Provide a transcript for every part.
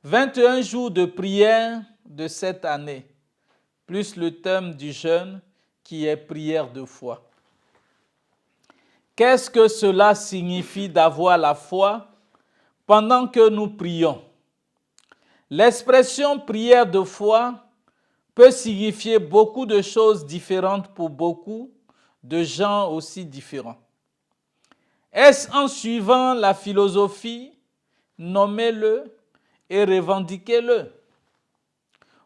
21 jours de prière de cette année, plus le thème du jeûne qui est prière de foi. Qu'est-ce que cela signifie d'avoir la foi pendant que nous prions? L'expression prière de foi peut signifier beaucoup de choses différentes pour beaucoup de gens aussi différents. Est-ce en suivant la philosophie? Nommez-le et revendiquez-le.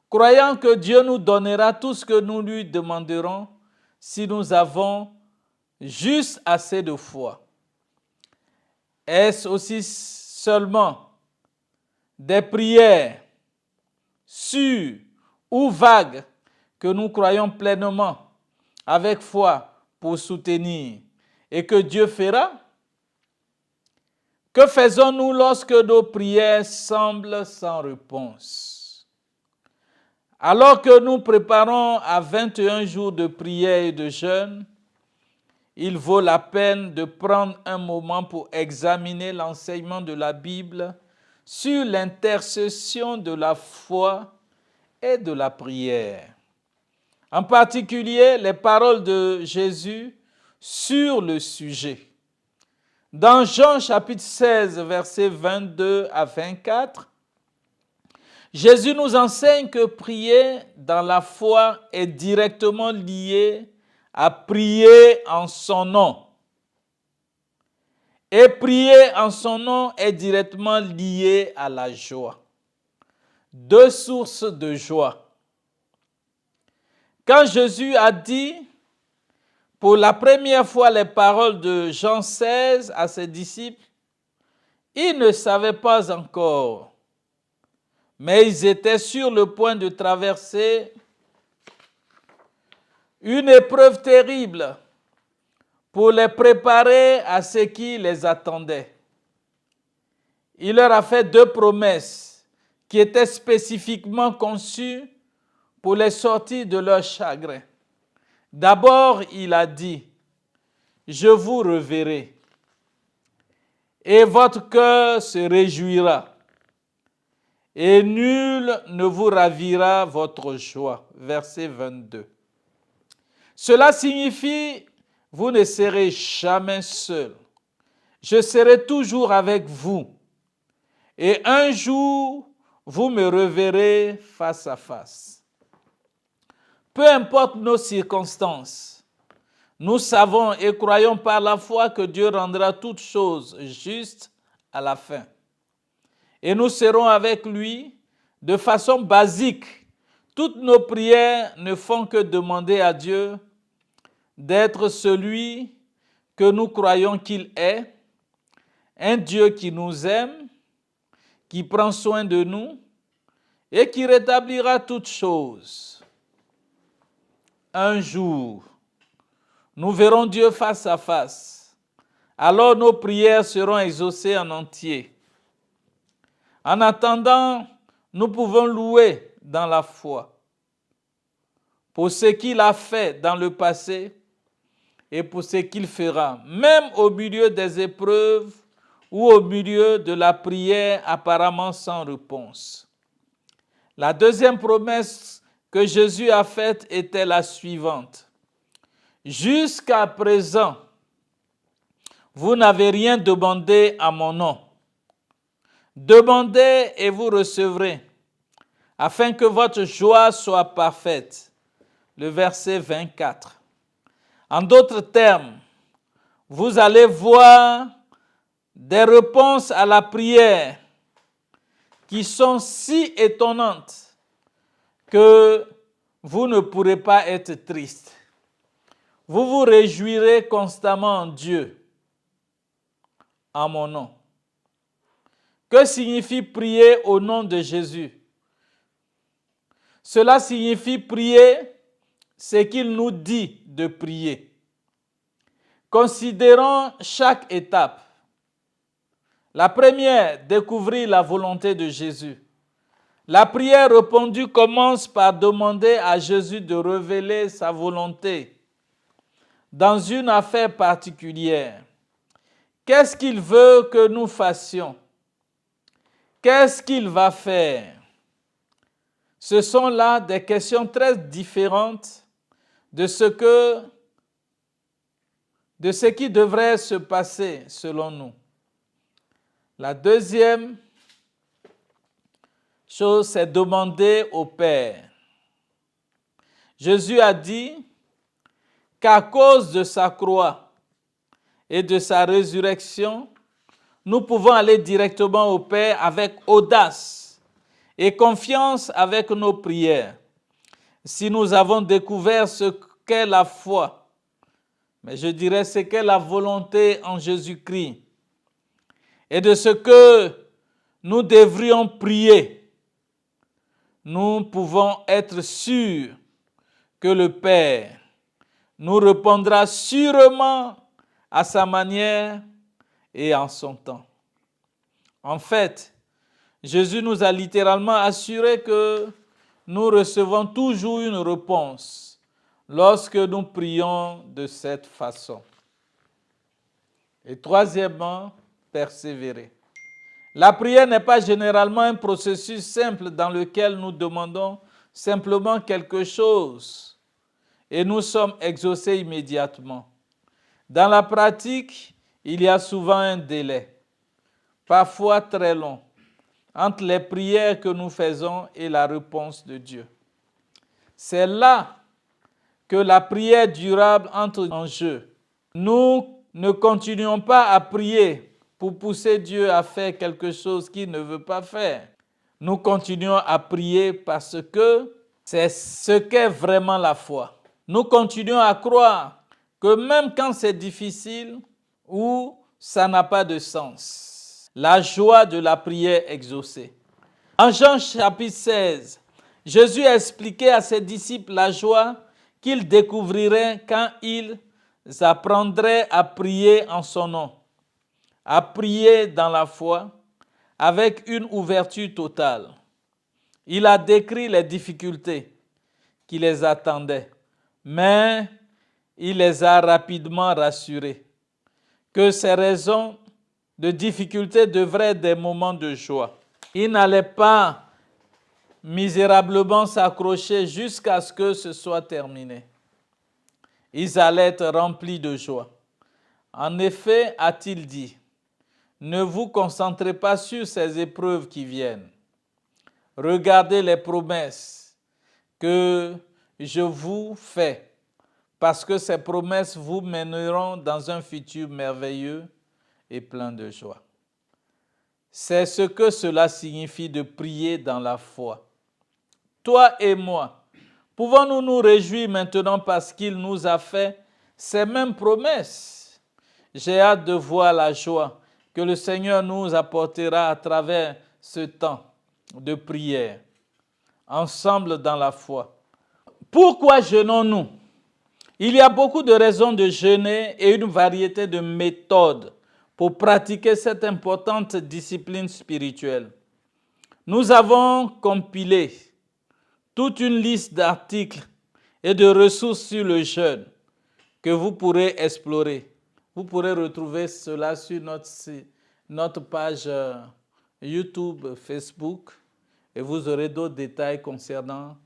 Croyant que Dieu nous donnera tout ce que nous lui demanderons si nous avons juste assez de foi. Est-ce aussi seulement des prières sûres ou vagues que nous croyons pleinement avec foi pour soutenir et que Dieu fera? Que faisons-nous lorsque nos prières semblent sans réponse? Alors que nous préparons à 21 jours de prière et de jeûne, il vaut la peine de prendre un moment pour examiner l'enseignement de la Bible sur l'intercession de la foi et de la prière. En particulier, les paroles de Jésus sur le sujet. Dans Jean chapitre 16, versets 22 à 24, Jésus nous enseigne que prier dans la foi est directement lié à prier en son nom. Et prier en son nom est directement lié à la joie. Deux sources de joie. Quand Jésus a dit pour la première fois les paroles de Jean 16 à ses disciples, ils ne savaient pas encore, mais ils étaient sur le point de traverser une épreuve terrible pour les préparer à ce qui les attendait. Il leur a fait deux promesses qui étaient spécifiquement conçues pour les sortir de leur chagrin. D'abord, il a dit, « Je vous reverrai, et votre cœur se réjouira, et nul ne vous ravira votre joie. » Verset 22. Cela signifie, vous ne serez jamais seul. Je serai toujours avec vous. Et un jour, vous me reverrez face à face. Peu importe nos circonstances, nous savons et croyons par la foi que Dieu rendra toutes choses justes à la fin. Et nous serons avec lui de façon basique. Toutes nos prières ne font que demander à Dieu d'être celui que nous croyons qu'il est, un Dieu qui nous aime, qui prend soin de nous et qui rétablira toutes choses. Un jour, nous verrons Dieu face à face. Alors nos prières seront exaucées en entier. En attendant, nous pouvons louer dans la foi pour ce qu'il a fait dans le passé et pour ce qu'il fera, même au milieu des épreuves ou au milieu de la prière apparemment sans réponse. La deuxième promesse que Jésus a faite était la suivante. Jusqu'à présent, vous n'avez rien demandé à mon nom. Demandez et vous recevrez, afin que votre joie soit parfaite. Le verset 24. En d'autres termes, vous allez voir des réponses à la prière qui sont si étonnantes que vous ne pourrez pas être triste. Vous vous réjouirez constamment en Dieu, en mon nom. Que signifie prier au nom de Jésus? Cela signifie prier ce qu'il nous dit de prier. Considérons chaque étape. La première, découvrir la volonté de Jésus. La prière répondue commence par demander à Jésus de révéler sa volonté dans une affaire particulière. Qu'est-ce qu'il veut que nous fassions? Qu'est-ce qu'il va faire? Ce sont là des questions très différentes de ce qui devrait se passer selon nous. La deuxième chose, c'est demander au Père. Jésus a dit qu'à cause de sa croix et de sa résurrection, nous pouvons aller directement au Père avec audace et confiance avec nos prières. Si nous avons découvert ce qu'est la foi, mais je dirais ce qu'est la volonté en Jésus-Christ, et de ce que nous devrions prier, nous pouvons être sûrs que le Père nous répondra sûrement à sa manière et en son temps. En fait, Jésus nous a littéralement assuré que nous recevons toujours une réponse lorsque nous prions de cette façon. Et troisièmement, persévérer. La prière n'est pas généralement un processus simple dans lequel nous demandons simplement quelque chose et nous sommes exaucés immédiatement. Dans la pratique, il y a souvent un délai, parfois très long, entre les prières que nous faisons et la réponse de Dieu. C'est là que la prière durable entre en jeu. Nous ne continuons pas à prier pour pousser Dieu à faire quelque chose qu'il ne veut pas faire. Nous continuons à prier parce que c'est ce qu'est vraiment la foi. Nous continuons à croire que même quand c'est difficile ou ça n'a pas de sens, la joie de la prière exaucée. En Jean chapitre 16, Jésus a expliqué à ses disciples la joie qu'ils découvriraient quand ils apprendraient à prier en son nom, à prier dans la foi avec une ouverture totale. Il a décrit les difficultés qui les attendaient, mais il les a rapidement rassurés que ces raisons de difficulté devraient être des moments de joie. Ils n'allaient pas misérablement s'accrocher jusqu'à ce que ce soit terminé. Ils allaient être remplis de joie. En effet, a-t-il dit, ne vous concentrez pas sur ces épreuves qui viennent. Regardez les promesses que je vous fais, parce que ces promesses vous mèneront dans un futur merveilleux et plein de joie. C'est ce que cela signifie de prier dans la foi. Toi et moi, pouvons-nous nous réjouir maintenant parce qu'il nous a fait ces mêmes promesses? J'ai hâte de voir la joie que le Seigneur nous apportera à travers ce temps de prière, ensemble dans la foi. Pourquoi jeûnons-nous? Il y a beaucoup de raisons de jeûner et une variété de méthodes pour pratiquer cette importante discipline spirituelle. Nous avons compilé toute une liste d'articles et de ressources sur le jeûne que vous pourrez explorer. Vous pourrez retrouver cela sur notre page YouTube, Facebook, et vous aurez d'autres détails concernant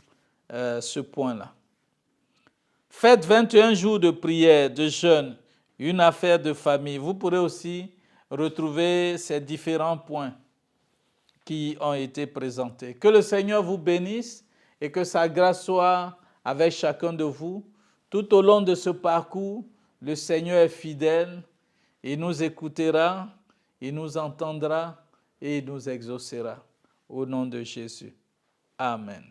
ce point-là. Faites 21 jours de prière, de jeûne, une affaire de famille. Vous pourrez aussi retrouver ces différents points qui ont été présentés. Que le Seigneur vous bénisse et que sa grâce soit avec chacun de vous. Tout au long de ce parcours, le Seigneur est fidèle, il nous écoutera, il nous entendra et il nous exaucera. Au nom de Jésus. Amen.